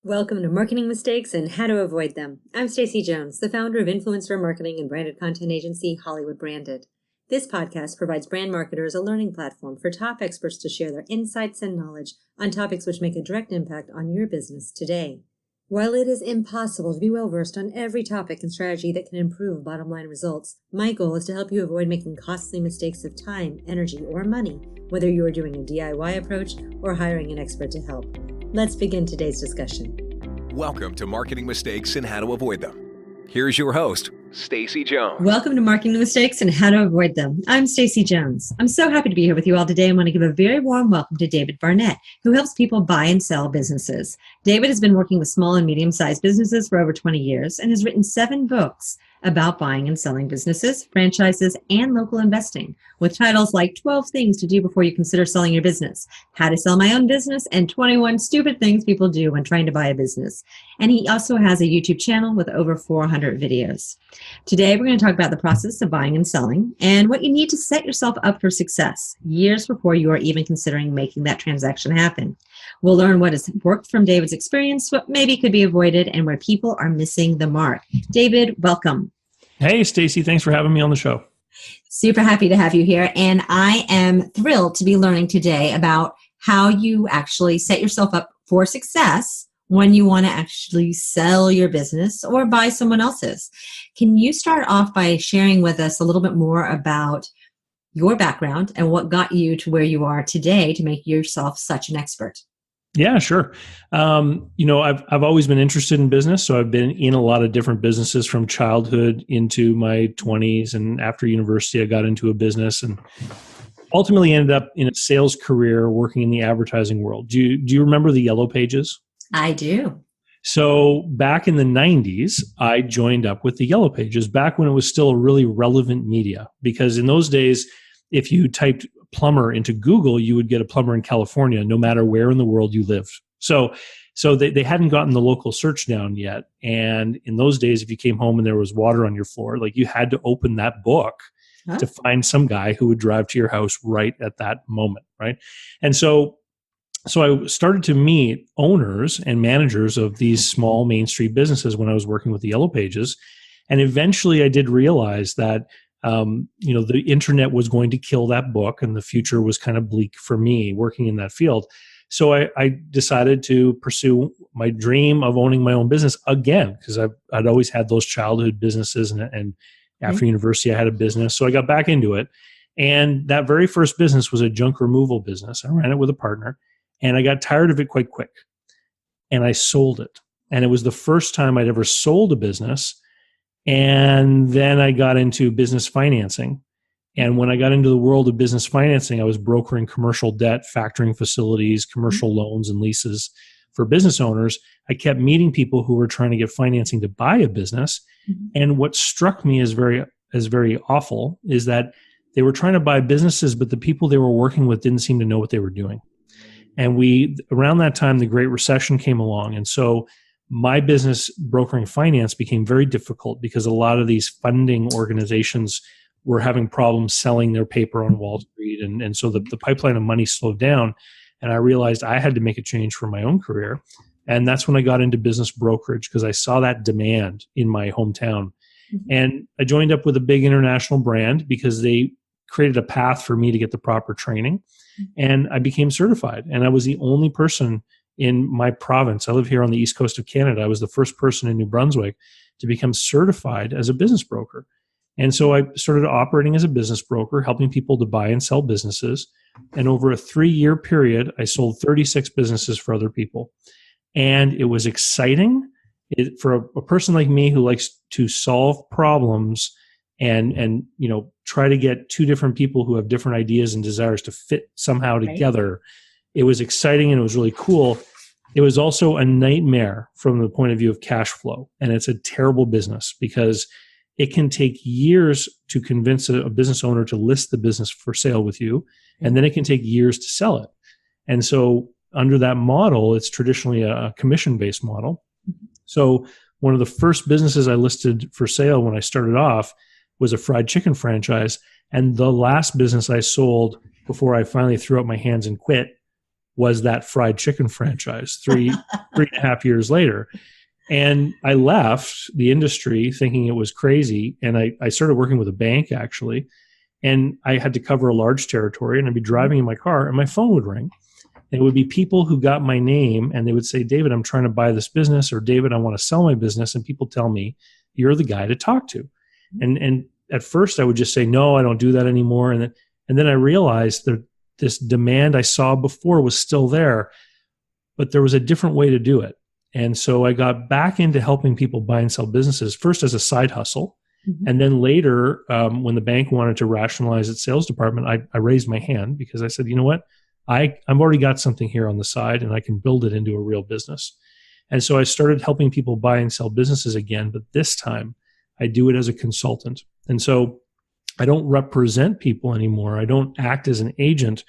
Welcome to Marketing Mistakes and How to Avoid Them. I'm Stacy Jones, the founder of influencer marketing and branded content agency Hollywood Branded. This podcast provides brand marketers a learning platform for top experts to share their insights and knowledge on topics which make a direct impact on your business today. While it is impossible to be well-versed on every topic and strategy that can improve bottom-line results, my goal is to help you avoid making costly mistakes of time, energy, or money, whether you are doing a DIY approach or hiring an expert to help. Let's begin today's discussion. Welcome to Marketing Mistakes and How to Avoid Them. Here's your host, Stacy Jones. Welcome to Marketing Mistakes and How to Avoid Them. I'm Stacy Jones. I'm so happy to be here with you all today. I want to give a very warm welcome to David Barnett, who helps people buy and sell businesses. David has been working with small and medium-sized businesses for over 20 years and has written 7 books about buying and selling businesses, franchises, and local investing, with titles like 12 Things to Do Before You Consider Selling Your Business, How to Sell My Own Business, and 21 Stupid Things People Do When Trying to Buy a Business. And he also has a YouTube channel with over 400 videos. Today, we're going to talk about the process of buying and selling and what you need to set yourself up for success years before you are even considering making that transaction happen. We'll learn what has worked from David's experience, what maybe could be avoided, and where people are missing the mark. David, welcome. Hey, Stacy, thanks for having me on the show. Super happy to have you here. And I am thrilled to be learning today about how you actually set yourself up for success when you want to actually sell your business or buy someone else's. Can you start off by sharing with us a little bit more about your background and what got you to where you are today to make yourself such an expert? Yeah, sure. I've always been interested in business, so I've been in a lot of different businesses from childhood into my 20s, and after university, I got into a business and ultimately ended up in a sales career working in the advertising world. Do you remember the Yellow Pages? I do. So back in the 90s, I joined up with the Yellow Pages back when it was still a really relevant media, because in those days, if you typed plumber into Google, you would get a plumber in California, no matter where in the world you lived. So they hadn't gotten the local search down yet. And in those days, if you came home and there was water on your floor, like you had to open that book to find some guy who would drive to your house right at that moment, right? And so I started to meet owners and managers of these small Main Street businesses when I was working with the Yellow Pages. And eventually I did realize that the internet was going to kill that book and the future was kind of bleak for me working in that field. So I decided to pursue my dream of owning my own business again, because I'd always had those childhood businesses and after university I had a business. So I got back into it. And that very first business was a junk removal business. I ran it with a partner and I got tired of it quite quick and I sold it. And it was the first time I'd ever sold a business. And then I got into business financing. And when I got into the world of business financing, I was brokering commercial debt, factoring facilities, commercial loans and leases for business owners. I kept meeting people who were trying to get financing to buy a business. And what struck me as very awful is that they were trying to buy businesses, but the people they were working with didn't seem to know what they were doing. And around that time, the Great Recession came along. And so my business brokering finance became very difficult because a lot of these funding organizations were having problems selling their paper on Wall Street. And so the pipeline of money slowed down. And I realized I had to make a change for my own career. And that's when I got into business brokerage because I saw that demand in my hometown. And I joined up with a big international brand because they created a path for me to get the proper training. And I became certified. And I was the only person in my province. I live here on the east coast of Canada. I was the first person in New Brunswick to become certified as a business broker. And so I started operating as a business broker, helping people to buy and sell businesses. And over a 3-year period, I sold 36 businesses for other people. And it was exciting for a person like me who likes to solve problems and try to get 2 different people who have different ideas and desires to fit somehow together. It was exciting and it was really cool. It was also a nightmare from the point of view of cash flow. And it's a terrible business because it can take years to convince a business owner to list the business for sale with you. And then it can take years to sell it. And so under that model, it's traditionally a commission-based model. So one of the first businesses I listed for sale when I started off was a fried chicken franchise. And the last business I sold before I finally threw up my hands and quit was that fried chicken franchise 3.5 years later. And I left the industry thinking it was crazy. And I started working with a bank, actually. And I had to cover a large territory, and I'd be driving in my car and my phone would ring. And it would be people who got my name and they would say, David, I'm trying to buy this business, or David, I want to sell my business. And people tell me, you're the guy to talk to. And at first I would just say, no, I don't do that anymore. And then I realized that this demand I saw before was still there, but there was a different way to do it. And so I got back into helping people buy and sell businesses, first as a side hustle. Mm-hmm. And then later, when the bank wanted to rationalize its sales department, I raised my hand because I said, you know what? I've already got something here on the side and I can build it into a real business. And so I started helping people buy and sell businesses again, but this time I do it as a consultant. And so I don't represent people anymore. I don't act as an agent.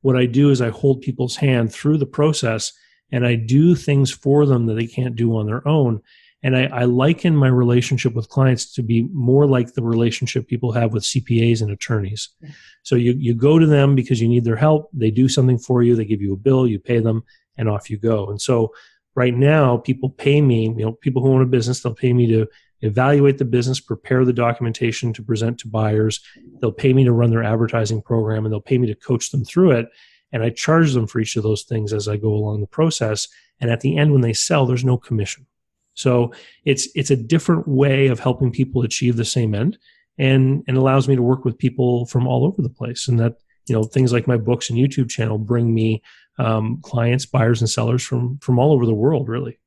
What I do is I hold people's hand through the process and I do things for them that they can't do on their own. And I liken my relationship with clients to be more like the relationship people have with CPAs and attorneys. Yeah. So you go to them because you need their help. They do something for you. They give you a bill, you pay them, and off you go. And so right now, people pay me, people who own a business, they'll pay me to evaluate the business, prepare the documentation to present to buyers. They'll pay me to run their advertising program, and they'll pay me to coach them through it. And I charge them for each of those things as I go along the process. And at the end, when they sell, there's no commission. So it's a different way of helping people achieve the same end, and allows me to work with people from all over the place. And that, things like my books and YouTube channel bring me clients, buyers, and sellers from all over the world, really.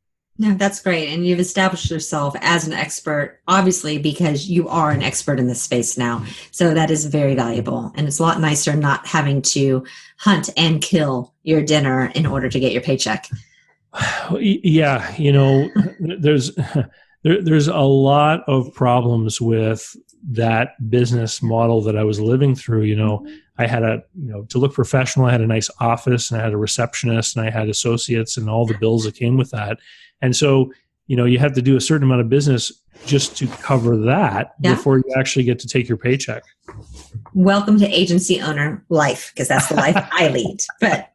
No, that's great. And you've established yourself as an expert, obviously, because you are an expert in this space now. So that is very valuable. And it's a lot nicer not having to hunt and kill your dinner in order to get your paycheck. Yeah. There's a lot of problems with that business model that I was living through. I had to look professional, I had a nice office and I had a receptionist and I had associates and all the bills that came with that. And so, you have to do a certain amount of business just to cover that before you actually get to take your paycheck. Welcome to agency owner life, because that's the life I lead. But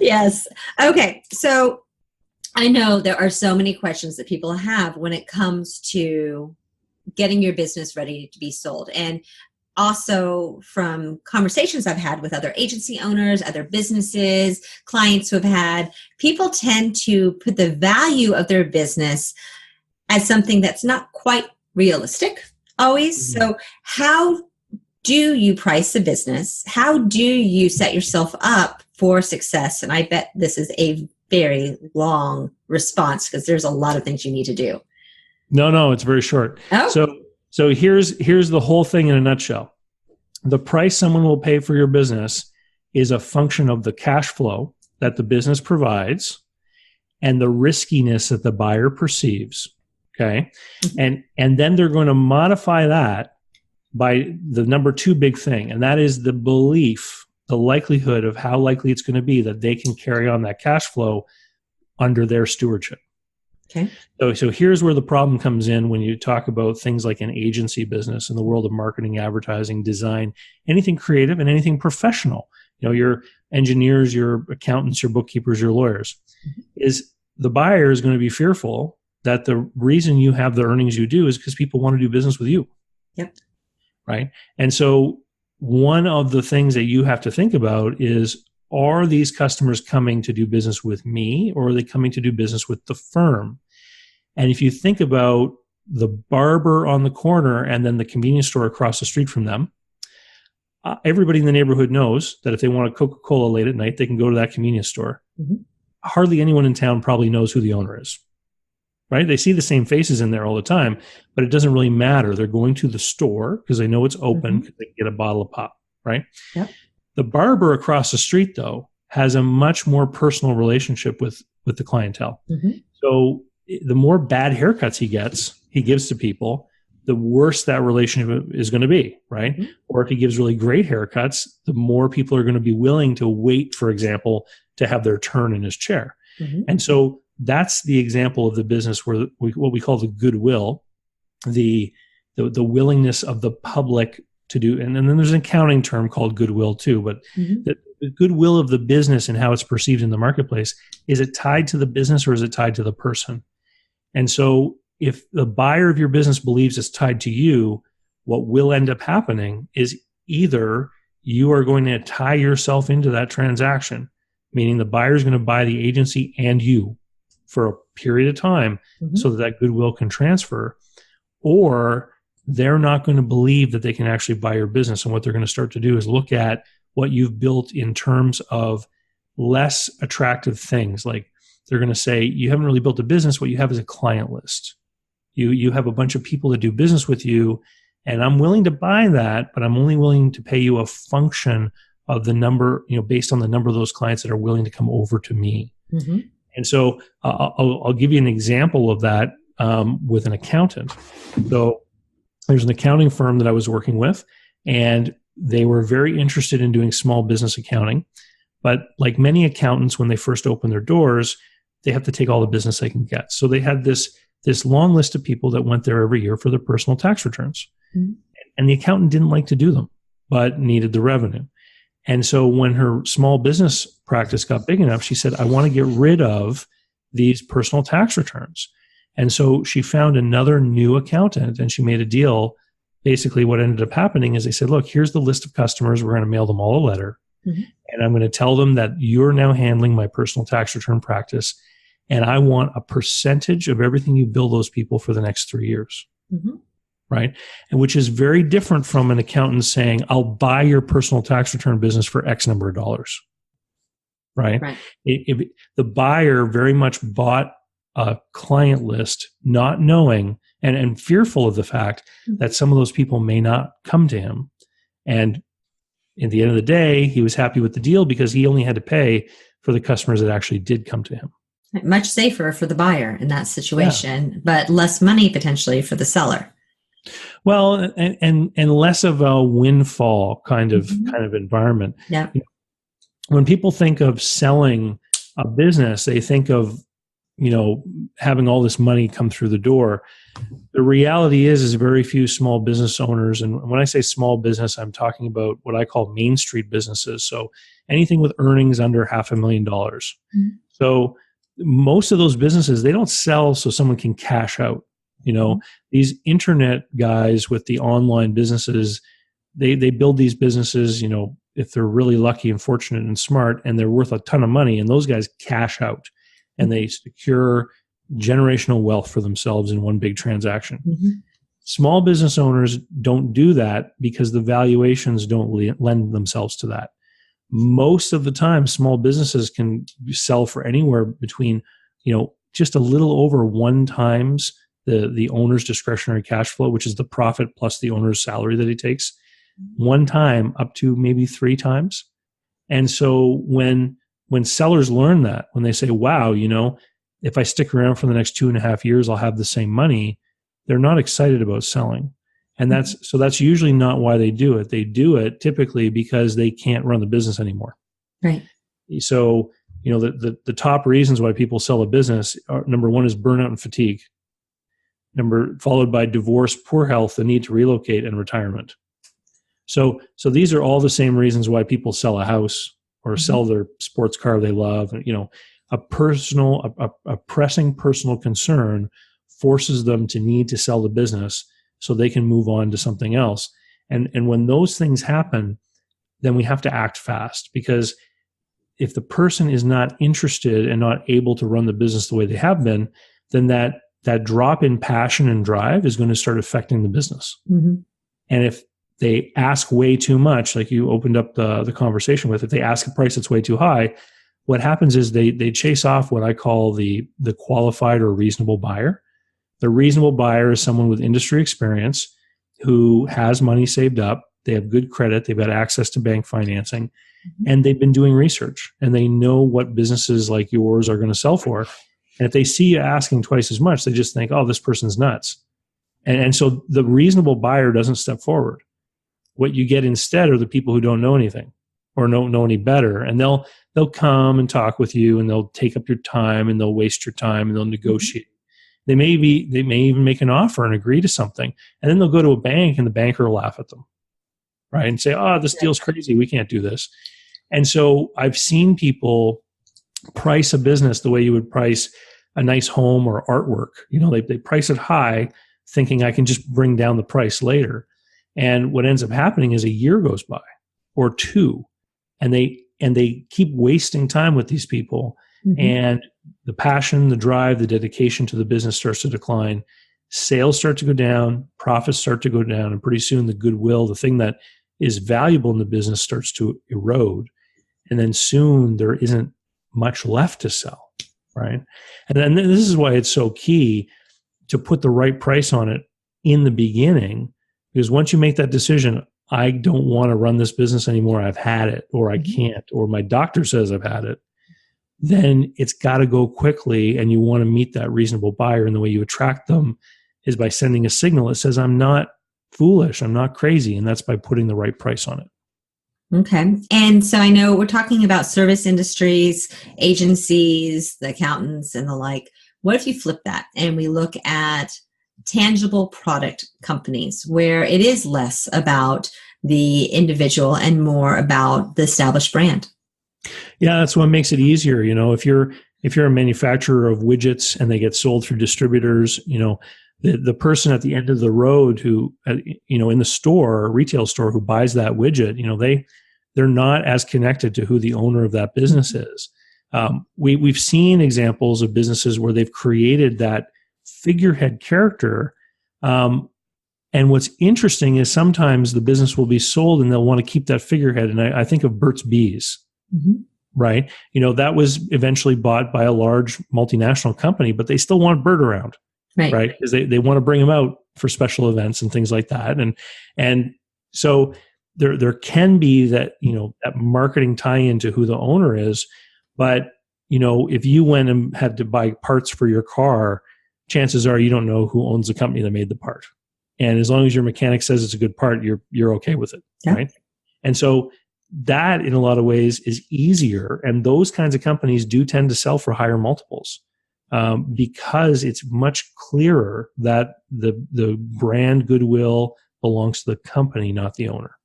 yes. Okay. So I know there are so many questions that people have when it comes to getting your business ready to be sold. And also from conversations I've had with other agency owners, other businesses, clients who have had, people tend to put the value of their business as something that's not quite realistic always. Mm-hmm. So how do you price a business? How do you set yourself up for success? And I bet this is a very long response because there's a lot of things you need to do. No, it's very short. Oh. So here's the whole thing in a nutshell. The price someone will pay for your business is a function of the cash flow that the business provides and the riskiness that the buyer perceives. Okay. Mm-hmm. And then they're going to modify that by the number two big thing. And that is the belief, the likelihood of how likely it's going to be that they can carry on that cash flow under their stewardship. Okay. So here's where the problem comes in when you talk about things like an agency business in the world of marketing, advertising, design, anything creative and anything professional. Your engineers, your accountants, your bookkeepers, your lawyers. Mm-hmm. Is the buyer is going to be fearful that the reason you have the earnings you do is because people want to do business with you. Yep. Right. And so one of the things that you have to think about is, are these customers coming to do business with me, or are they coming to do business with the firm? And if you think about the barber on the corner and then the convenience store across the street from them, everybody in the neighborhood knows that if they want a Coca-Cola late at night, they can go to that convenience store. Mm-hmm. Hardly anyone in town probably knows who the owner is, right? They see the same faces in there all the time, but it doesn't really matter. They're going to the store because they know it's open because they can get a bottle of pop, right? Yep. The barber across the street, though, has a much more personal relationship with the clientele. Mm-hmm. So the more bad haircuts he gives to people, the worse that relationship is going to be, right? Mm-hmm. Or if he gives really great haircuts, the more people are going to be willing to wait, for example, to have their turn in his chair. Mm-hmm. And so that's the example of the business where what we call the goodwill, the willingness of the public to do. And then there's an accounting term called goodwill too, but Mhm. the goodwill of the business and how it's perceived in the marketplace, is it tied to the business or is it tied to the person? And so if the buyer of your business believes it's tied to you, what will end up happening is either you are going to tie yourself into that transaction, meaning the buyer is going to buy the agency and you for a period of time so that goodwill can transfer, or they're not going to believe that they can actually buy your business. And what they're going to start to do is look at what you've built in terms of less attractive things. Like they're going to say, you haven't really built a business. What you have is a client list. You have a bunch of people that do business with you, and I'm willing to buy that, but I'm only willing to pay you a function of the number, based on the number of those clients that are willing to come over to me. Mm-hmm. And so I'll give you an example of that with an accountant. So there's an accounting firm that I was working with, and they were very interested in doing small business accounting. But like many accountants, when they first open their doors, they have to take all the business they can get. So they had this long list of people that went there every year for their personal tax returns. Mm-hmm. And the accountant didn't like to do them, but needed the revenue. And so when her small business practice got big enough, she said, I want to get rid of these personal tax returns. And so she found another new accountant, and she made a deal. Basically, what ended up happening is they said, look, here's the list of customers. We're going to mail them all a letter. Mm-hmm. And I'm going to tell them that you're now handling my personal tax return practice. And I want a percentage of everything you bill those people for the next 3 years. Mm-hmm. Right? And which is very different from an accountant saying, I'll buy your personal tax return business for X number of dollars. Right? The buyer very much bought a client list, not knowing and fearful of the fact that some of those people may not come to him. And at the end of the day, he was happy with the deal because he only had to pay for the customers that actually did come to him. Much safer for the buyer in that situation, but less money potentially for the seller. Well, and less of a windfall kind of environment. Yeah. When people think of selling a business, they think of having all this money come through the door. The reality is very few small business owners, and when I say small business, I'm talking about what I call Main Street businesses. So anything with earnings under $500,000. Mm-hmm. So most of those businesses, they don't sell so someone can cash out. These internet guys with the online businesses, they build these businesses, if they're really lucky and fortunate and smart, and they're worth a ton of money, and those guys cash out. And they secure generational wealth for themselves in one big transaction. Mm-hmm. Small business owners don't do that because the valuations don't lend themselves to that. Most of the time, small businesses can sell for anywhere between, just a little over 1 times the owner's discretionary cash flow, which is the profit plus the owner's salary that he takes, 1 time up to maybe 3 times. And so when sellers learn that, when they say, wow, if I stick around for the next 2.5 years, I'll have the same money, they're not excited about selling. And that's usually not why they do it. They do it typically because they can't run the business anymore. Right. So, the top reasons why people sell a business are, number 1 is burnout and fatigue. Followed by divorce, poor health, the need to relocate, and retirement. So these are all the same reasons why people sell a house or sell their sports car they love. A pressing personal concern forces them to need to sell the business so they can move on to something else. And when those things happen, then we have to act fast, because if the person is not interested and not able to run the business the way they have been, then that drop in passion and drive is going to start affecting the business. Mm-hmm. And if they ask way too much, like you opened up the conversation with, if they ask a price that's way too high, what happens is they chase off what I call the qualified or reasonable buyer. The reasonable buyer is someone with industry experience who has money saved up. They have good credit. They've got access to bank financing, and they've been doing research, and they know what businesses like yours are going to sell for. And if they see you asking twice as much, they just think, oh, this person's nuts. And so the reasonable buyer doesn't step forward. What you get instead are the people who don't know anything or don't know any better. And they'll come and talk with you, and they'll take up your time, and they'll waste your time, and they'll negotiate. They may even make an offer and agree to something. And then they'll go to a bank, and the banker will laugh at them. right? And say, oh, this deal's crazy. We can't do this. And so I've seen people price a business the way you would price a nice home or artwork. They price it high, thinking I can just bring down the price later. And what ends up happening is a year goes by or two, and they keep wasting time with these people. Mm-hmm. And the passion, the drive, the dedication to the business starts to decline. Sales start to go down, profits start to go down, and pretty soon the goodwill, the thing that is valuable in the business, starts to erode. And then soon there isn't much left to sell, right? And then this is why it's so key to put the right price on it in the beginning, because once you make that decision, I don't want to run this business anymore, I've had it, or I can't, or my doctor says I've had it, then it's got to go quickly, and you want to meet that reasonable buyer. And the way you attract them is by sending a signal that says, I'm not foolish, I'm not crazy, and that's by putting the right price on it. Okay. And so I know we're talking about service industries, agencies, the accountants, and the like. What if you flip that and we look at tangible product companies where it is less about the individual and more about the established brand? Yeah, that's what makes it easier. If you're a manufacturer of widgets and they get sold through distributors, the person at the end of the road who, in the store, retail store, who buys that widget, they're not as connected to who the owner of that business is. We've seen examples of businesses where they've created that figurehead character. And what's interesting is sometimes the business will be sold and they'll want to keep that figurehead. And I think of Burt's Bees, right? That was eventually bought by a large multinational company, but they still want Burt around. Right. Because they want to bring them out for special events and things like that. And so there can be that, that marketing tie-in to who the owner is. But, if you went and had to buy parts for your car, chances are you don't know who owns the company that made the part. And as long as your mechanic says it's a good part, you're okay with it. Yeah. Right. And so that in a lot of ways is easier. And those kinds of companies do tend to sell for higher multiples. Because it's much clearer that the brand goodwill belongs to the company, not the owner.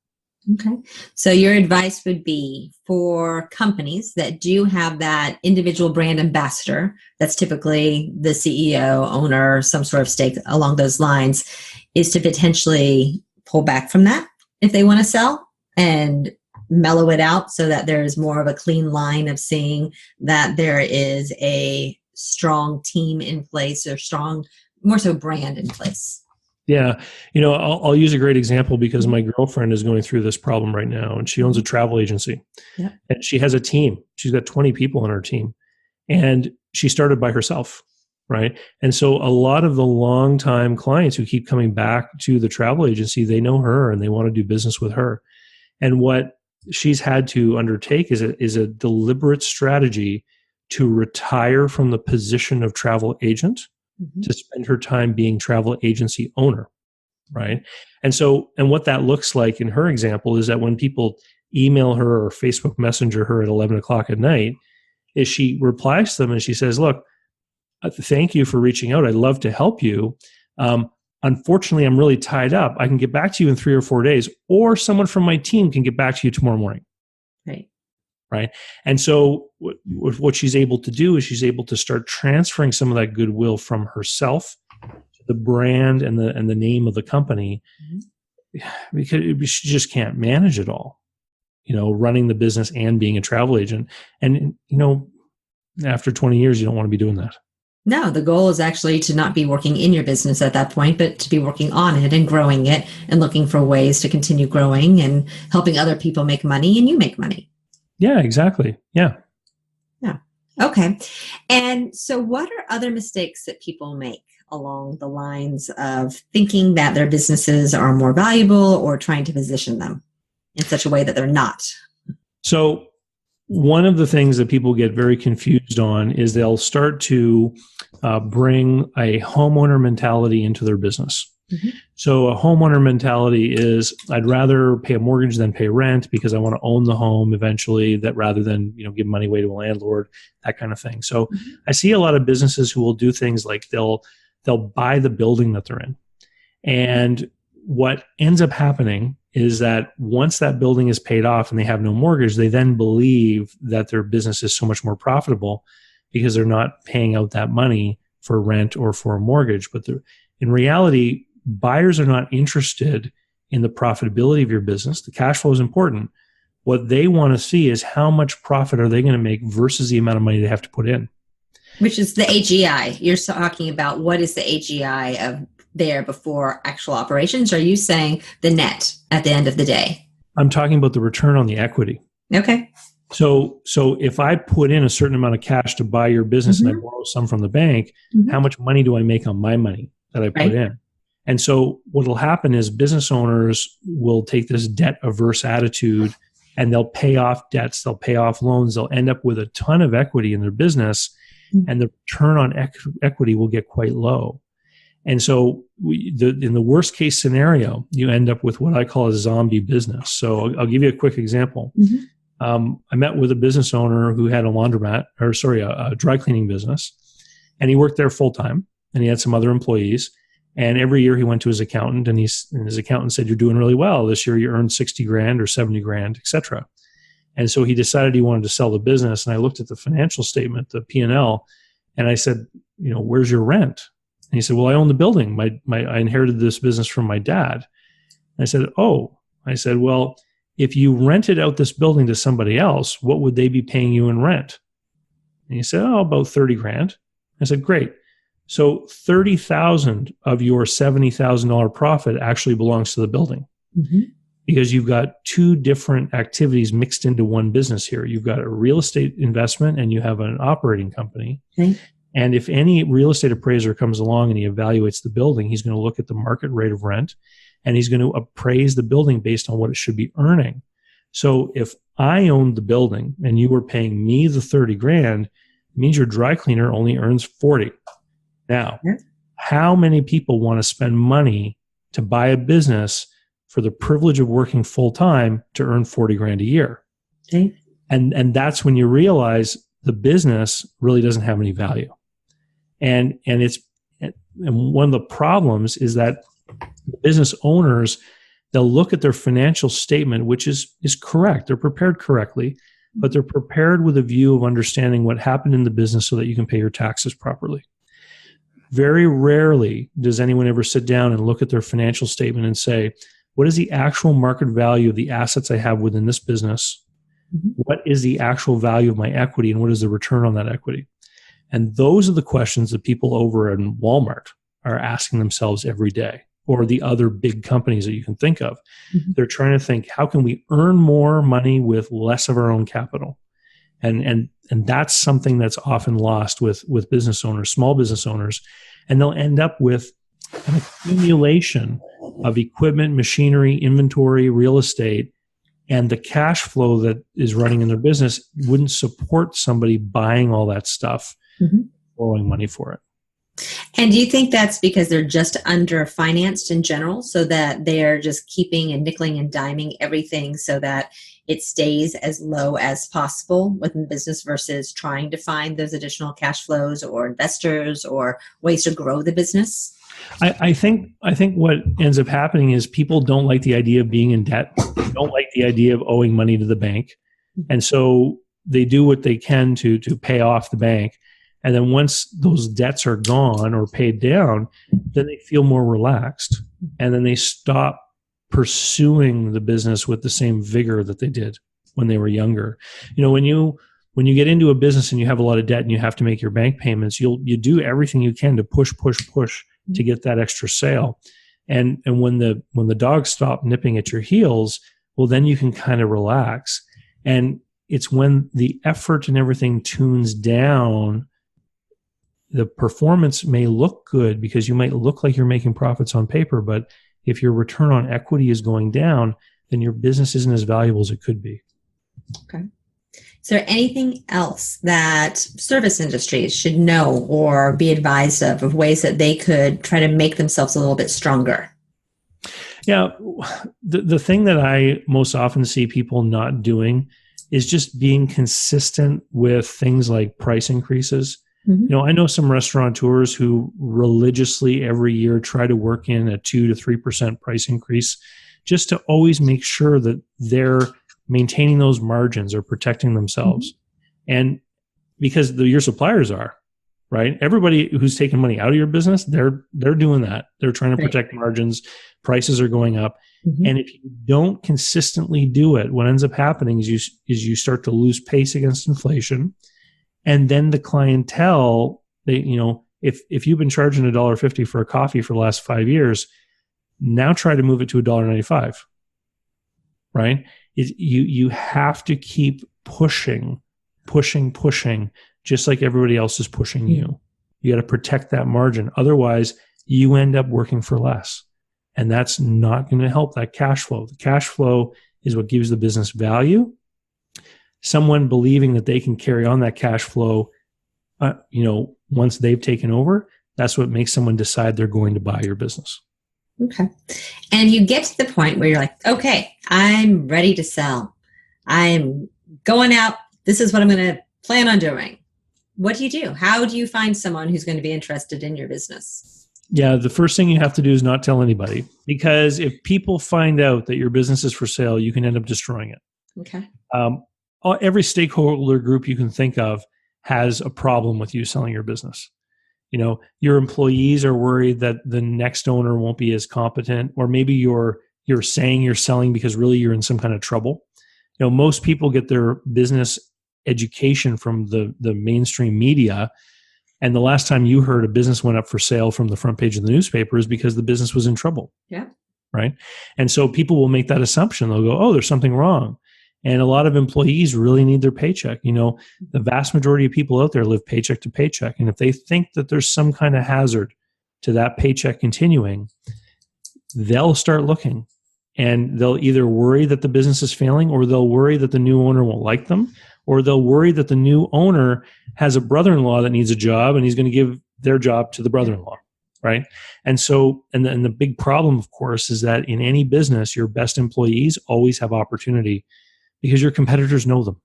Okay. So your advice would be for companies that do have that individual brand ambassador, that's typically the CEO, owner, some sort of stake along those lines, is to potentially pull back from that if they want to sell and mellow it out so that there's more of a clean line of seeing that there is a strong team in place or strong, more so brand in place. Yeah. I'll use a great example because my girlfriend is going through this problem right now, and she owns a travel agency. Yeah. And she has a team. She's got 20 people on her team, and she started by herself. Right. And so a lot of the longtime clients who keep coming back to the travel agency, they know her and they want to do business with her. And what she's had to undertake is a deliberate strategy to retire from the position of travel agent, to spend her time being travel agency owner, right? And what that looks like in her example is that when people email her or Facebook Messenger her at 11 o'clock at night, is she replies to them and she says, look, thank you for reaching out. I'd love to help you. Unfortunately, I'm really tied up. I can get back to you in 3 or 4 days, or someone from my team can get back to you tomorrow morning. Right. And so what she's able to do is she's able to start transferring some of that goodwill from herself to the brand and the name of the company, because she just can't manage it all, running the business and being a travel agent. And, after 20 years, you don't want to be doing that. No, the goal is actually to not be working in your business at that point, but to be working on it and growing it and looking for ways to continue growing and helping other people make money and you make money. Yeah, exactly. Yeah. Yeah. Okay. And so what are other mistakes that people make along the lines of thinking that their businesses are more valuable or trying to position them in such a way that they're not? So one of the things that people get very confused on is they'll start to bring a homeowner mentality into their business. So a homeowner mentality is, I'd rather pay a mortgage than pay rent because I want to own the home eventually, that rather than, give money away to a landlord, that kind of thing. So I see a lot of businesses who will do things like they'll buy the building that they're in. And what ends up happening is that once that building is paid off and they have no mortgage, they then believe that their business is so much more profitable because they're not paying out that money for rent or for a mortgage. But in reality, buyers are not interested in the profitability of your business. The cash flow is important. What they want to see is how much profit are they going to make versus the amount of money they have to put in. Which is the AGI. You're talking about what is the AGI of there before actual operations? Or are you saying the net at the end of the day? I'm talking about the return on the equity. Okay. So if I put in a certain amount of cash to buy your business and I borrow some from the bank, how much money do I make on my money that I put in? And so what will happen is business owners will take this debt averse attitude and they'll pay off debts, they'll pay off loans, they'll end up with a ton of equity in their business, and the return on equity will get quite low. And so in the worst case scenario, you end up with what I call a zombie business. So I'll give you a quick example. I met with a business owner who had a dry cleaning business, and he worked there full time, and he had some other employees. And every year he went to his accountant, and his accountant said, "You're doing really well. This year you earned 60 grand or 70 grand, et cetera." And so he decided he wanted to sell the business. And I looked at the financial statement, the P&L, and I said, "Where's your rent?" And he said, "Well, I own the building. I inherited this business from my dad." And I said, "Oh," I said, "Well, if you rented out this building to somebody else, what would they be paying you in rent?" And he said, "Oh, about 30 grand. I said, "Great. So 30,000 of your $70,000 profit actually belongs to the building because you've got two different activities mixed into one business here. You've got a real estate investment and you have an operating company. And if any real estate appraiser comes along and he evaluates the building, he's going to look at the market rate of rent and he's going to appraise the building based on what it should be earning. So if I owned the building and you were paying me the 30 grand, it means your dry cleaner only earns 40. Now, how many people want to spend money to buy a business for the privilege of working full time to earn 40 grand a year? And that's when you realize the business really doesn't have any value. And one of the problems is that business owners, they'll look at their financial statement, which is correct. They're prepared correctly, but they're prepared with a view of understanding what happened in the business so that you can pay your taxes properly. Very rarely does anyone ever sit down and look at their financial statement and say, what is the actual market value of the assets I have within this business? What is the actual value of my equity and what is the return on that equity? And those are the questions that people over in Walmart are asking themselves every day, or the other big companies that you can think of. They're trying to think, how can we earn more money with less of our own capital? And that's something that's often lost with business owners, small business owners, and they'll end up with an accumulation of equipment, machinery, inventory, real estate, and the cash flow that is running in their business wouldn't support somebody buying all that stuff, borrowing money for it. And do you think that's because they're just under-financed in general, so that they're just keeping and nickeling and diming everything so that it stays as low as possible within business versus trying to find those additional cash flows or investors or ways to grow the business? I think what ends up happening is people don't like the idea of being in debt, don't like the idea of owing money to the bank. And so they do what they can to pay off the bank. And then once those debts are gone or paid down, then they feel more relaxed. And then they stop pursuing the business with the same vigor that they did when they were younger. When you get into a business and you have a lot of debt and you have to make your bank payments, you do everything you can to push to get that extra sale. And when the dogs stop nipping at your heels, well, then you can kind of relax. And it's when the effort and everything tunes down, the performance may look good because you might look like you're making profits on paper, but if your return on equity is going down, then your business isn't as valuable as it could be. Okay. Is there anything else that service industries should know or be advised of ways that they could try to make themselves a little bit stronger? Yeah. The thing that I most often see people not doing is just being consistent with things like price increases. I know some restaurateurs who religiously every year try to work in a 2 to 3% price increase just to always make sure that they're maintaining those margins or protecting themselves. And because your suppliers are, right? Everybody who's taking money out of your business, they're doing that. They're trying to protect margins. Prices are going up. And if you don't consistently do it, what ends up happening is you start to lose pace against inflation. And then the clientele, if you've been charging $1.50 for a coffee for the last 5 years, now try to move it to $1.95, right? You have to keep pushing, just like everybody else is pushing you. You got to protect that margin. Otherwise, you end up working for less. And that's not going to help that cash flow. The cash flow is what gives the business value. Someone believing that they can carry on that cash flow, once they've taken over, that's what makes someone decide they're going to buy your business. Okay. And you get to the point where you're like, okay, I'm ready to sell. I'm going out. This is what I'm going to plan on doing. What do you do? How do you find someone who's going to be interested in your business? Yeah, the first thing you have to do is not tell anybody, because if people find out that your business is for sale, you can end up destroying it. Okay. Every stakeholder group you can think of has a problem with you selling your business. Your employees are worried that the next owner won't be as competent, or maybe you're saying you're selling because really you're in some kind of trouble. Most people get their business education from the mainstream media. And the last time you heard a business went up for sale from the front page of the newspaper is because the business was in trouble. Yeah. Right. And so people will make that assumption. They'll go, oh, there's something wrong. And a lot of employees really need their paycheck. The vast majority of people out there live paycheck to paycheck. And if they think that there's some kind of hazard to that paycheck continuing, they'll start looking. And they'll either worry that the business is failing, or they'll worry that the new owner won't like them, or they'll worry that the new owner has a brother-in-law that needs a job and he's going to give their job to the brother-in-law, right? And so, and the big problem, of course, is that in any business, your best employees always have opportunity because your competitors know them,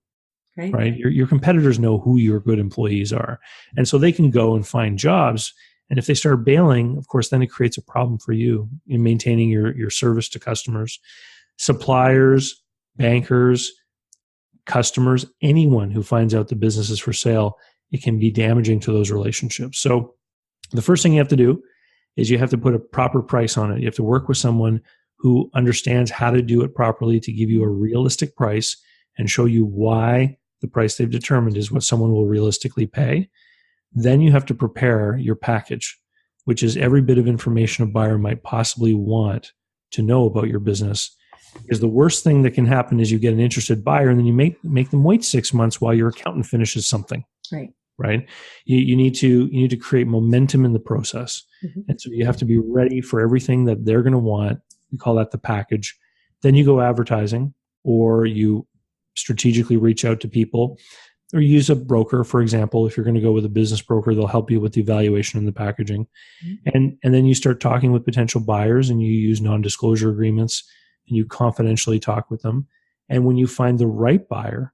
right? Your competitors know who your good employees are. And so they can go and find jobs. And if they start bailing, of course, then it creates a problem for you in maintaining your service to customers, suppliers, bankers, customers, anyone who finds out the business is for sale. It can be damaging to those relationships. So the first thing you have to do is you have to put a proper price on it. You have to work with someone who understands how to do it properly to give you a realistic price and show you why the price they've determined is what someone will realistically pay. Then you have to prepare your package, which is every bit of information a buyer might possibly want to know about your business. Because the worst thing that can happen is you get an interested buyer and then you make them wait 6 months while your accountant finishes something. Right. You need to create momentum in the process. And so you have to be ready for everything that they're going to want. We call that the package. Then you go advertising, or you strategically reach out to people, or use a broker. For example, if you're going to go with a business broker, they'll help you with the evaluation and the packaging. And then you start talking with potential buyers, and you use non-disclosure agreements, and you confidentially talk with them. And when you find the right buyer,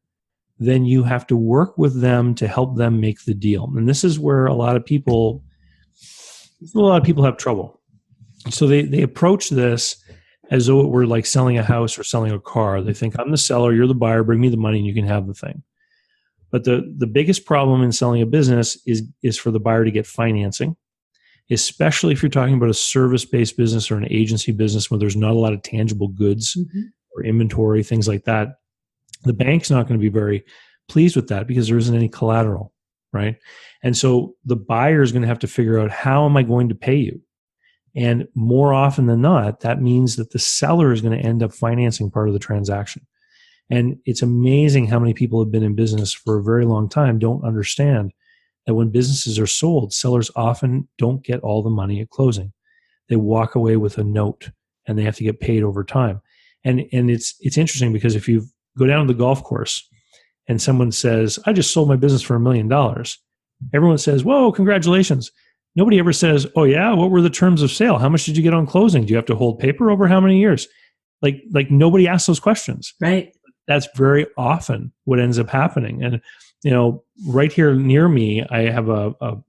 then you have to work with them to help them make the deal. And this is where a lot of people have trouble. So they approach this as though it were like selling a house or selling a car. They think, I'm the seller, you're the buyer, bring me the money and you can have the thing. But the biggest problem in selling a business is for the buyer to get financing, especially if you're talking about a service-based business or an agency business where there's not a lot of tangible goods or inventory, things like that. The bank's not going to be very pleased with that because there isn't any collateral, right? And so the buyer is going to have to figure out, how am I going to pay you? And more often than not, that means that the seller is going to end up financing part of the transaction. And it's amazing how many people have been in business for a very long time don't understand that when businesses are sold, sellers often don't get all the money at closing. They walk away with a note and they have to get paid over time. And it's interesting because if you go down to the golf course and someone says, I just sold my business for $1 million, everyone says, whoa, congratulations. Nobody ever says, oh yeah, what were the terms of sale? How much did you get on closing? Do you have to hold paper over how many years? Like nobody asks those questions. Right. That's very often what ends up happening. And, right here near me, I have a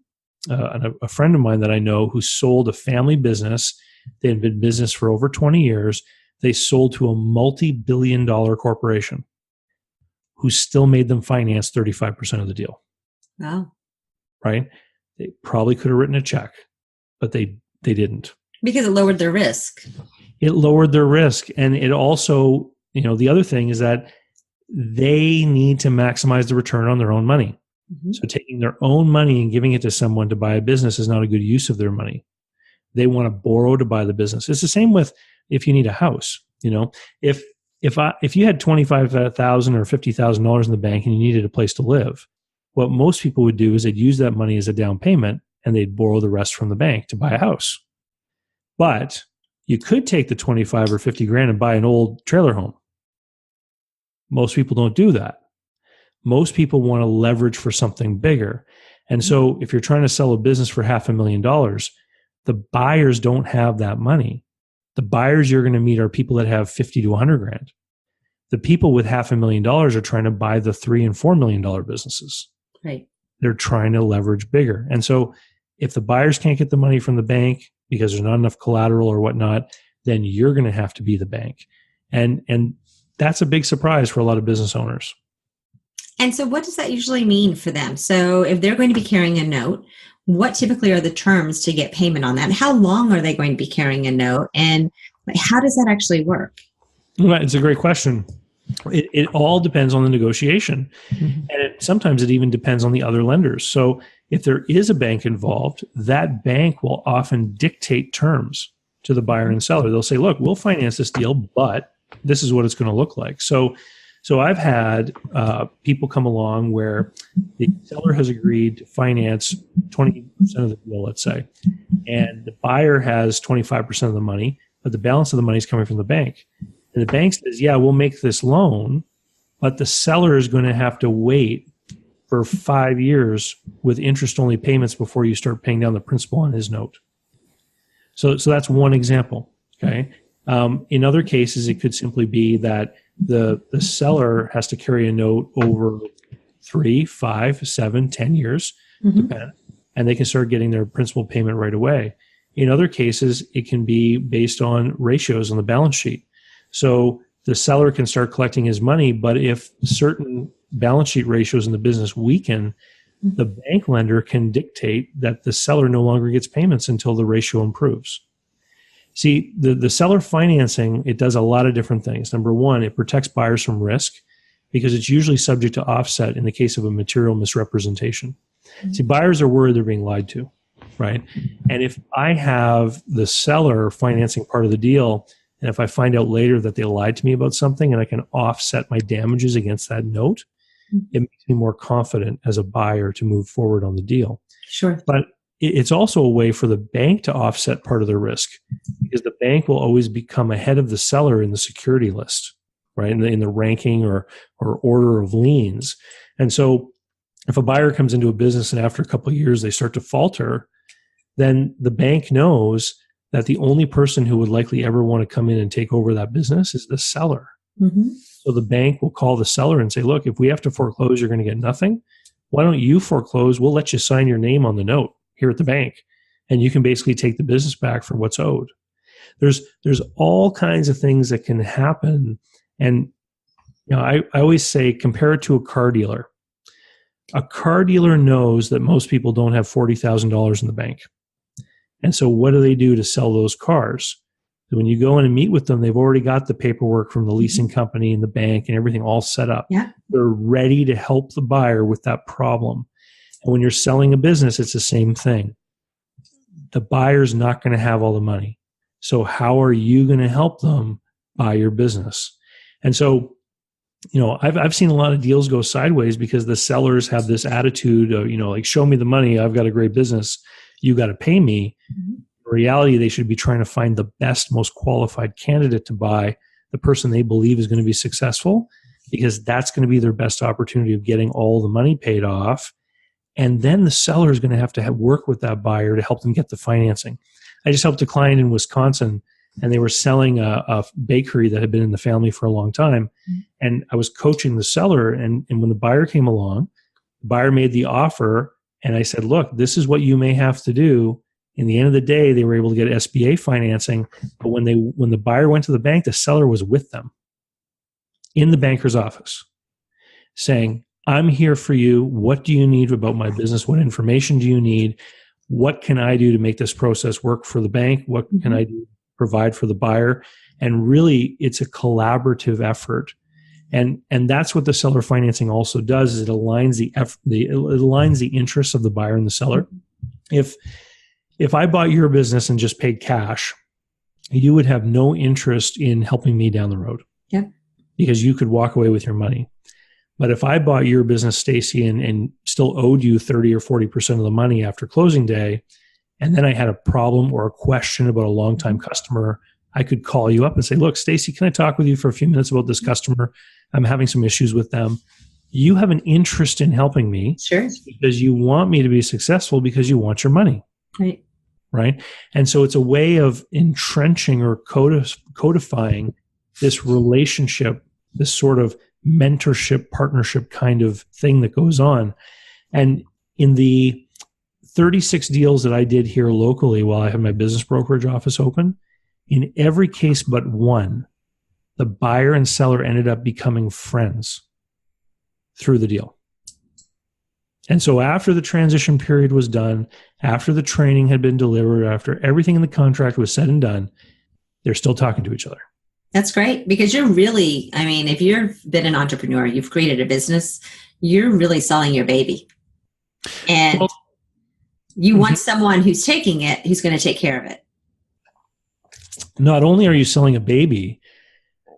friend of mine that I know who sold a family business. They had been in business for over 20 years. they sold to a multi-billion-dollar corporation who still made them finance 35% of the deal. Wow. Right? They probably could have written a check, but they didn't. Because it lowered their risk. It lowered their risk. And it also, the other thing is that they need to maximize the return on their own money. Mm-hmm. So taking their own money and giving it to someone to buy a business is not a good use of their money. They want to borrow to buy the business. It's the same with if you need a house. If you had $25,000 or $50,000 in the bank and you needed a place to live, what most people would do is they'd use that money as a down payment and they'd borrow the rest from the bank to buy a house. But you could take the 25 or 50 grand and buy an old trailer home. Most people don't do that. Most people want to leverage for something bigger. And so if you're trying to sell a business for $500,000, the buyers don't have that money. The buyers you're going to meet are people that have 50 to 100 grand. The people with $500,000 are trying to buy the $3 and $4 million businesses. Right. They're trying to leverage bigger. And so if the buyers can't get the money from the bank because there's not enough collateral or whatnot, then you're going to have to be the bank. And that's a big surprise for a lot of business owners. And so what does that usually mean for them? So if they're going to be carrying a note, what typically are the terms to get payment on that? How long are they going to be carrying a note? And how does that actually work? Well, it's a great question. It all depends on the negotiation. Mm-hmm. And sometimes it even depends on the other lenders. So if there is a bank involved, that bank will often dictate terms to the buyer and seller. They'll say, look, we'll finance this deal, but this is what it's going to look like. So I've had people come along where the seller has agreed to finance 20% of the deal, let's say, and the buyer has 25% of the money, but the balance of the money is coming from the bank. And the bank says, yeah, we'll make this loan, but the seller is going to have to wait for 5 years with interest-only payments before you start paying down the principal on his note. So that's one example, okay? In other cases, it could simply be that the seller has to carry a note over 3, 5, 7, 10 years, depend, and they can start getting their principal payment right away. In other cases, it can be based on ratios on the balance sheet. So the seller can start collecting his money, but if certain balance sheet ratios in the business weaken, the bank lender can dictate that the seller no longer gets payments until the ratio improves. See, the seller financing, it does a lot of different things. Number one, it protects buyers from risk because it's usually subject to offset in the case of a material misrepresentation. Mm-hmm. See, buyers are worried they're being lied to, right? And if I have the seller financing part of the deal, and if I find out later that they lied to me about something and I can offset my damages against that note, it makes me more confident as a buyer to move forward on the deal. Sure. But it's also a way for the bank to offset part of the risk because the bank will always become ahead of the seller in the security list, right? In the ranking or order of liens. And so if a buyer comes into a business and after a couple of years they start to falter, then the bank knows that the only person who would likely ever want to come in and take over that business is the seller. Mm-hmm. So the bank will call the seller and say, look, if we have to foreclose, you're going to get nothing. Why don't you foreclose? We'll let you sign your name on the note here at the bank, and you can basically take the business back for what's owed. There's all kinds of things that can happen. And I always say, compare it to a car dealer. A car dealer knows that most people don't have $40,000 in the bank. And so what do they do to sell those cars? When you go in and meet with them, they've already got the paperwork from the leasing company and the bank and everything all set up. Yeah. They're ready to help the buyer with that problem. And when you're selling a business, it's the same thing. The buyer's not going to have all the money. So how are you going to help them buy your business? And so, I've seen a lot of deals go sideways because the sellers have this attitude of, like, show me the money. I've got a great business. You got to pay me. Mm-hmm. In reality, they should be trying to find the best, most qualified candidate to buy the person they believe is going to be successful, because that's going to be their best opportunity of getting all the money paid off. And then the seller is going to have work with that buyer to help them get the financing. I just helped a client in Wisconsin, and they were selling a bakery that had been in the family for a long time. Mm-hmm. And I was coaching the seller. And when the buyer came along, the buyer made the offer. And I said, look, this is what you may have to do In the end of the day, they were able to get SBA financing. But when the buyer went to the bank, the seller was with them in the banker's office saying, I'm here for you. What do you need about my business? What information do you need? What can I do to make this process work for the bank? What can I do to provide for the buyer? And really, it's a collaborative effort. And that's what the seller financing also does, is it aligns the interests of the buyer and the seller. If I bought your business and just paid cash, you would have no interest in helping me down the road. Yeah. Because you could walk away with your money. But if I bought your business, Stacy, and still owed you 30 or 40% of the money after closing day, and then I had a problem or a question about a longtime customer, I could call you up and say, look, Stacy, can I talk with you for a few minutes about this customer? I'm having some issues with them. You have an interest in helping me. Sure. Because you want me to be successful, because you want your money. Right. Right. And so it's a way of entrenching or codifying this relationship, this sort of mentorship, partnership kind of thing that goes on. And in the 36 deals that I did here locally while I had my business brokerage office open, in every case but one, the buyer and seller ended up becoming friends through the deal. And so after the transition period was done, after the training had been delivered, after everything in the contract was said and done, they're still talking to each other. That's great, because you're really, I mean, if you've been an entrepreneur, you've created a business, you're really selling your baby. And you want someone who's taking it, who's going to take care of it. Not only are you selling a baby,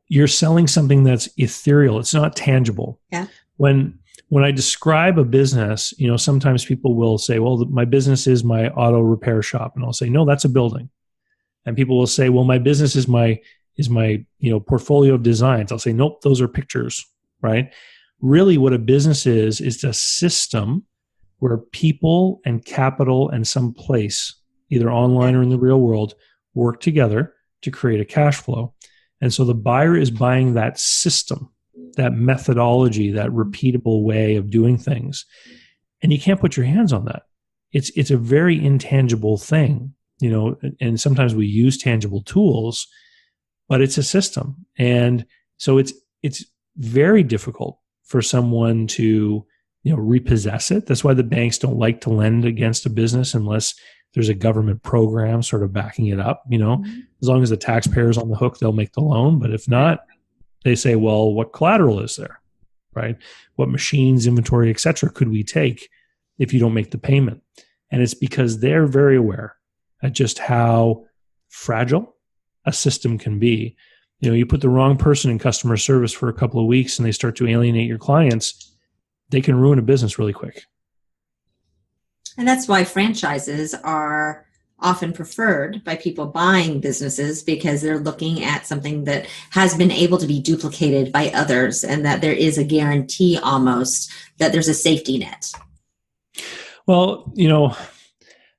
you're selling something that's ethereal. It's not tangible. Yeah. When I describe a business, sometimes people will say, well, my business is my auto repair shop. And I'll say, no, that's a building. And people will say, well, my business is my portfolio of designs. I'll say, nope, those are pictures, right? Really what a business is a system where people and capital and some place, either online or in the real world, work together to create a cash flow. And so the buyer is buying that system, that methodology, that repeatable way of doing things. And you can't put your hands on that. It's a very intangible thing, and sometimes we use tangible tools, but it's a system. And so it's very difficult for someone to, repossess it. That's why the banks don't like to lend against a business unless there's a government program sort of backing it up. As long as the taxpayer's on the hook, they'll make the loan. But if not, they say, well, what collateral is there, right? What machines, inventory, et cetera, could we take if you don't make the payment? And it's because they're very aware at just how fragile a system can be. You put the wrong person in customer service for a couple of weeks and they start to alienate your clients, they can ruin a business really quick. And that's why franchises are often preferred by people buying businesses, because they're looking at something that has been able to be duplicated by others, and that there is a guarantee almost that there's a safety net. Well,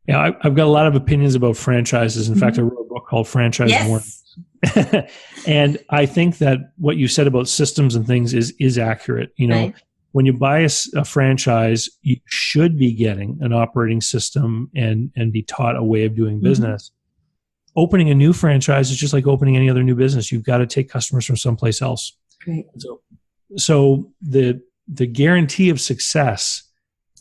I've got a lot of opinions about franchises. In fact, I wrote a book called Franchise Warning. And I think that what you said about systems and things is accurate. Right. When you buy a franchise, you should be getting an operating system and be taught a way of doing business. Opening a new franchise is just like opening any other new business. You've got to take customers from someplace else. Right. So the guarantee of success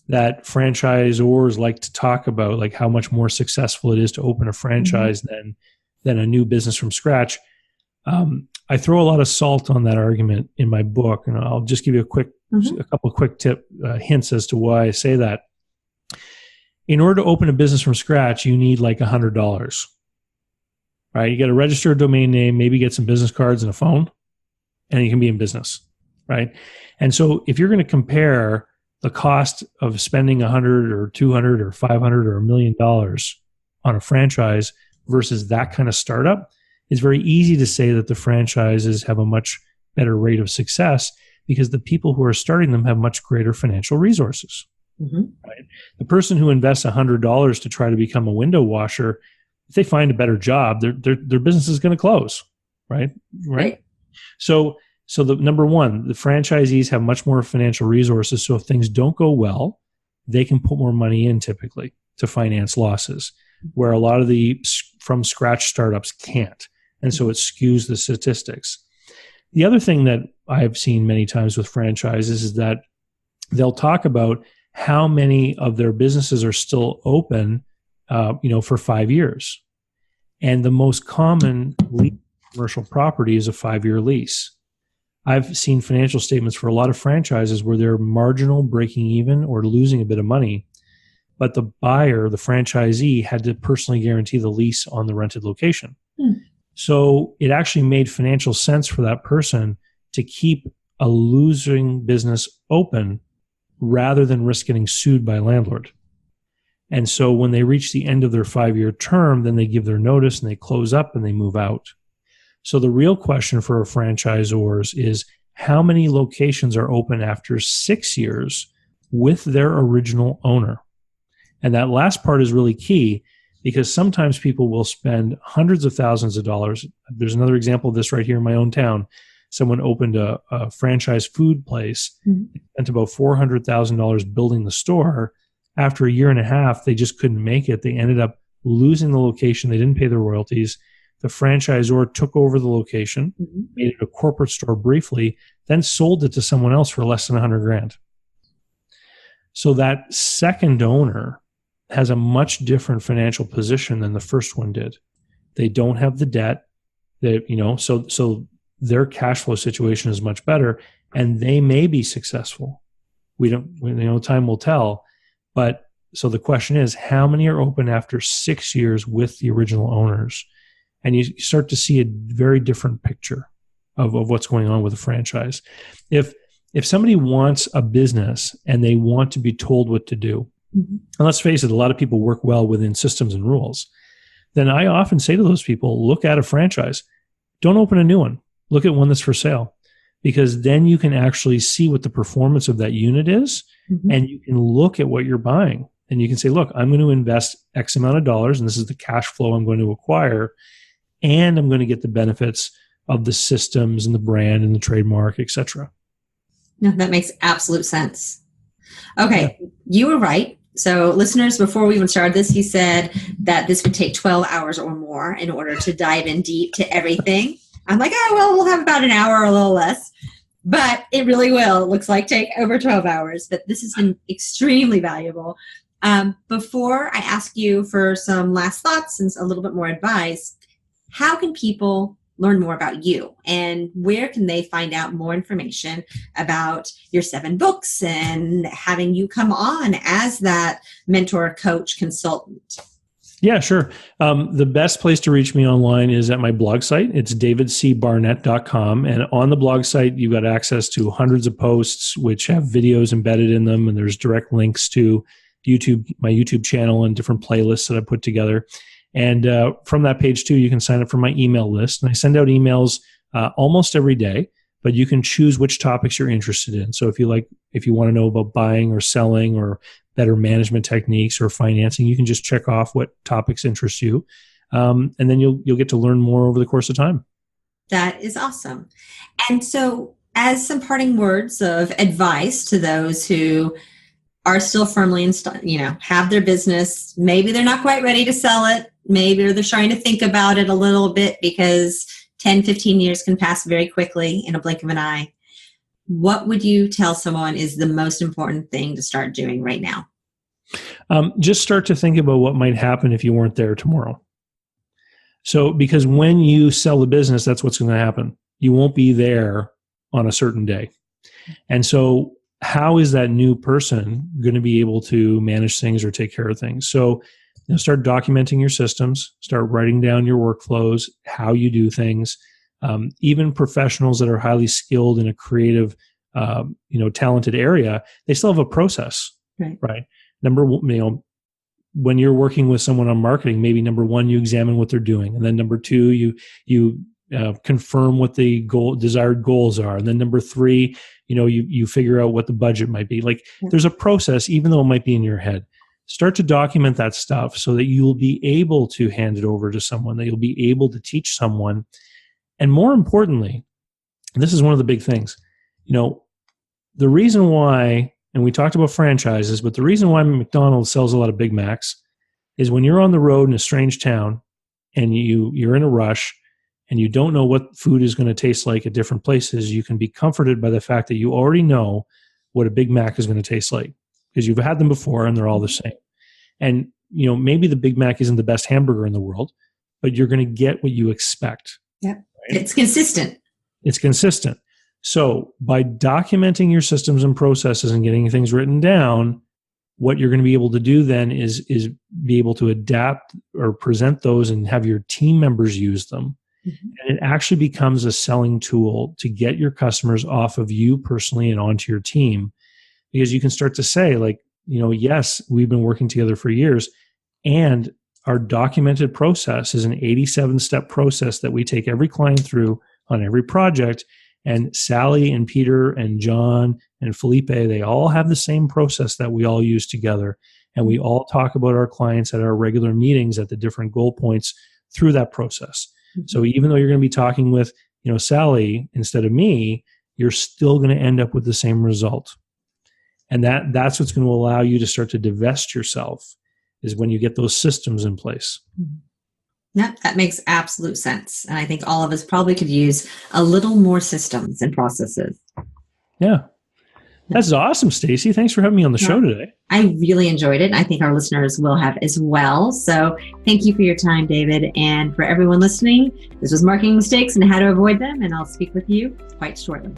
that franchisors like to talk about, like how much more successful it is to open a franchise than a new business from scratch. I throw a lot of salt on that argument in my book, and I'll just give you a couple of quick hints as to why I say that. In order to open a business from scratch, you need like $100, right? You got to register a domain name, maybe get some business cards and a phone, and you can be in business, right? And so if you're going to compare the cost of spending $100 or $200 or $500 or $1 million on a franchise versus that kind of startup, it's very easy to say that the franchises have a much better rate of success because the people who are starting them have much greater financial resources. Right? The person who invests $100 to try to become a window washer, if they find a better job, their business is going to close, right? So the number one, the franchisees have much more financial resources. So if things don't go well, they can put more money in typically to finance losses. where a lot of the from scratch startups can't. And so it skews the statistics. The other thing that I've seen many times with franchises is that they'll talk about how many of their businesses are still open, for 5 years. And the most common commercial property is a 5-year lease. I've seen financial statements for a lot of franchises where they're marginal, breaking even, or losing a bit of money. But the buyer, the franchisee, had to personally guarantee the lease on the rented location. So it actually made financial sense for that person to keep a losing business open rather than risk getting sued by a landlord. And so when they reach the end of their 5-year term, then they give their notice and they close up and they move out. So the real question for franchisors is how many locations are open after 6 years with their original owner? And that last part is really key because sometimes people will spend hundreds of thousands of dollars. There's another example of this right here in my own town. Someone opened a franchise food place, spent about $400,000 building the store. After a year and a half, they just couldn't make it. They ended up losing the location. They didn't pay the royalties. The franchisor took over the location, made it a corporate store briefly, then sold it to someone else for less than $100,000. So that second owner has a much different financial position than the first one did. They don't have the debt. So their cash flow situation is much better, and they may be successful. Time will tell. But so the question is, how many are open after 6 years with the original owners? And you start to see a very different picture of what's going on with a franchise. If somebody wants a business and they want to be told what to do, and let's face it, a lot of people work well within systems and rules, then I often say to those people, look at a franchise. Don't open a new one. Look at one that's for sale, because then you can actually see what the performance of that unit is, and you can look at what you're buying. And you can say, look, I'm going to invest X amount of dollars, and this is the cash flow I'm going to acquire, and I'm going to get the benefits of the systems and the brand and the trademark, et cetera. No, that makes absolute sense. Okay, you were right. So listeners, before we even started this, he said that this would take 12 hours or more in order to dive in deep to everything. I'm like, we'll have about an hour or a little less. But it really will. It looks like take over 12 hours. But this has been extremely valuable. Before I ask you for some last thoughts and a little bit more advice, how can people learn more about you, and where can they find out more information about your 7 books and having you come on as that mentor, coach, consultant? Yeah, sure. The best place to reach me online is at my blog site. It's davidcbarnett.com. And on the blog site, you've got access to hundreds of posts which have videos embedded in them. And there's direct links to my YouTube channel and different playlists that I put together. And from that page too, you can sign up for my email list. And I send out emails almost every day, but you can choose which topics you're interested in. So if you want to know about buying or selling or better management techniques or financing, you can just check off what topics interest you. And then you'll get to learn more over the course of time. That is awesome. And so as some parting words of advice to those who are still firmly have their business, maybe they're not quite ready to sell it, maybe they're trying to think about it a little bit because 10, 15 years can pass very quickly in a blink of an eye. What would you tell someone is the most important thing to start doing right now? Just start to think about what might happen if you weren't there tomorrow. So, because when you sell the business, that's what's going to happen. You won't be there on a certain day. And so how is that new person going to be able to manage things or take care of things? So, start documenting your systems, start writing down your workflows, how you do things. Even professionals that are highly skilled in a creative, talented area, they still have a process, right? When you're working with someone on marketing, maybe number one, you examine what they're doing, and then number two, you confirm what the desired goals are, and then number three, you figure out what the budget might be. There's a process, even though it might be in your head. Start to document that stuff so that you'll be able to hand it over to someone, that you'll be able to teach someone. And more importantly, and this is one of the big things, the reason why, and we talked about franchises, but the reason why McDonald's sells a lot of Big Macs is when you're on the road in a strange town and you're in a rush and you don't know what food is going to taste like at different places, you can be comforted by the fact that you already know what a Big Mac is going to taste like because you've had them before and they're all the same. And, maybe the Big Mac isn't the best hamburger in the world, but you're going to get what you expect. Yeah. Right? It's consistent. It's consistent. So by documenting your systems and processes and getting things written down, what you're going to be able to do then is be able to adapt or present those and have your team members use them. Mm-hmm. And it actually becomes a selling tool to get your customers off of you personally and onto your team, because you can start to say like, yes, we've been working together for years and our documented process is an 87-step process that we take every client through on every project. And Sally and Peter and John and Felipe, they all have the same process that we all use together. And we all talk about our clients at our regular meetings at the different goal points through that process. Mm-hmm. So even though you're going to be talking with, Sally instead of me, you're still going to end up with the same result. And that's what's going to allow you to start to divest yourself, is when you get those systems in place. Yeah, that makes absolute sense. And I think all of us probably could use a little more systems and processes. Yeah. That's awesome, Stacy. Thanks for having me on the show today. I really enjoyed it. I think our listeners will have as well. So thank you for your time, David. And for everyone listening, this was Marketing Mistakes and How to Avoid Them. And I'll speak with you quite shortly.